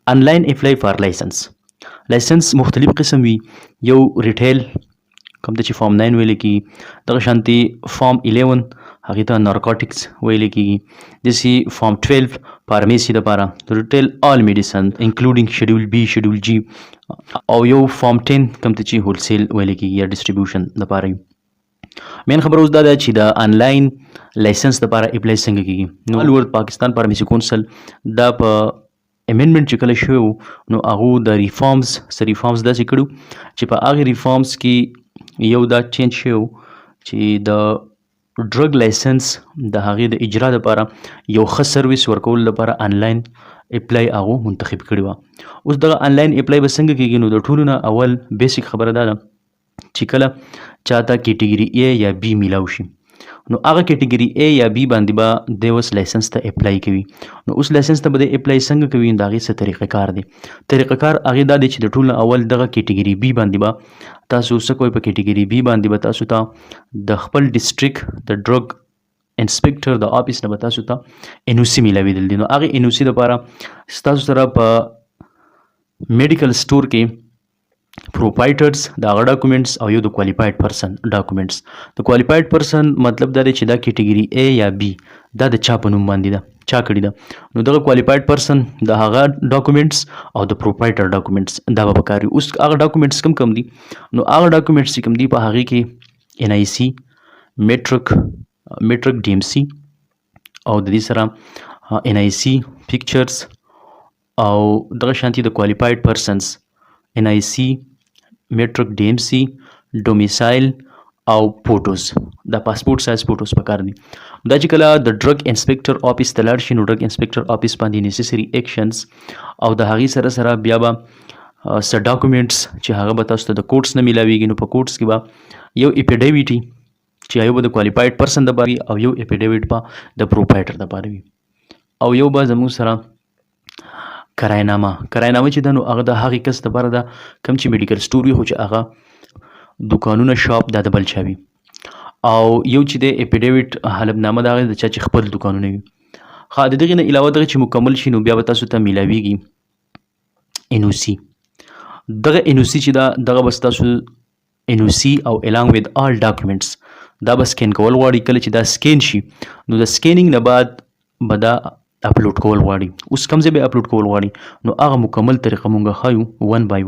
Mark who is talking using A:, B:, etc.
A: انلاین اپلای فار لایسنس مختلف قسم وي. یو ریټیل کوم ته چې فارم 9 ویل کېږي، دغه شانتي فارم 11 هغې ته نارکوټکس ویل کېږي، داسې فارم 12 فارمیسي دپاره ریټیل آل میډیسن انکلوډینګ شیډول بی شیډول جی، او یو فارم 10 کوم ته چې هولسیل ویل کېږي یا ډسټریبیوشن دپاره وي. مین خبره اوس دا ده چې د انلاین لایسنس دپاره اپلای څنګه کېږي. نو ول پاکستان فارمیسي کونسل دا په امینډمنټ چې کله شوی و نو هغو د ریفارمز داسې کړو چې په هغې ریفارمز کې یو دا چینج شوی و چې د ډرګ لایسنس د هغې د اجرا دپاره یو ښه سروس ورکولو لپاره انلاین اپلای هغو منتخب کړې وه. اوس دغه انلاین اپلای به څنګه کېږي؟ نو د ټولو نه اول بیسیک خبره دا ده چې کله چاته کیټګري A یا B میلاو شي نو هغه کیټګري A یا B باندې به دی اوس لایسنس ته اپلای کوي. نو اوس لایسنس ته به دی اپلای څنګه کوي؟ د هغې څه طریقه کار دی. طریقه کار هغې دا دی چې د ټولو نه اول دغه کیټګري B باندې به تاسو څه کوئ؟ په کیټګري B باندې به تاسو ته د خپل ډسټریکټ د ډرګ انسپکټر د آفیس نه به تاسو ته NOC میلاویدل دي. نو هغې NOC دپاره ستاسو سره په میډیکل سټور کې پروپایټرز د هغه ډاکومنټس او یو د کوالیفاید پرسن ډاکومنټس. د کوالیفاید پرسن مطلب دا دی چې دا کیټګري A یا B دا د چا په نوم باندې ده، چا کړې ده. نو دغه کوالیفاید پرسن د هغه ډاکومنټس او د پروپایټر ډاکومنټس دا به پکار وي. اوس هغه ډاکومنټس کم دي؟ نو هغه ډاکومنټس چې کوم دي په هغې کې NIC میټرک DMC او د دې سره NIC پکچرز او دغه شانتي د کوالیفاید پرسنز NIC میټرک DMC ډومیسایل او فوټوز، دا پاسپورټ سایز فوټوز پکار دي. دا چې کله د ډرګ انسپکټر آفیس ته لاړ شي نو ډرګ انسپکټر آفیس باندې نیسیسري ایکشنز او د هغې سره سره بیا به څه ډاکومنټس چې هغه به تاسو ته د کوټس نه میلاویږي. نو په کوټس کې به یو اپیډیویټ چې یو به د کوالیفاید پرسن دپاره وي او یو اپیډیویټ به د پروپایټر دپاره وي او یو به زموږ سره کراینامه چې ده نو هغه د هغې کس دپاره ده کوم چې میډیکل سټور وي خو چې هغه دوکانونه شاپ دا د بل چا وي، او یو چې دی اپیډیویټ حلفنامه د هغې د چا چې خپل دوکانونه وي. ښه د دغې نه علاوه دغه چې مکمل شي نو بیا به تاسو ته میلاویږي NOC. دغه NOC چې ده دغه به ستاسو NOC او along with all documents دا به سکین کول غواړي. کله چې دا سکین شي نو د سکینینګ نه بعد به دا اپلوډ کول غواړي. اوس کوم ځای به اپلوډ کول غواړي نو هغه مکمل طریقه مونږ ښایو 1 by 1.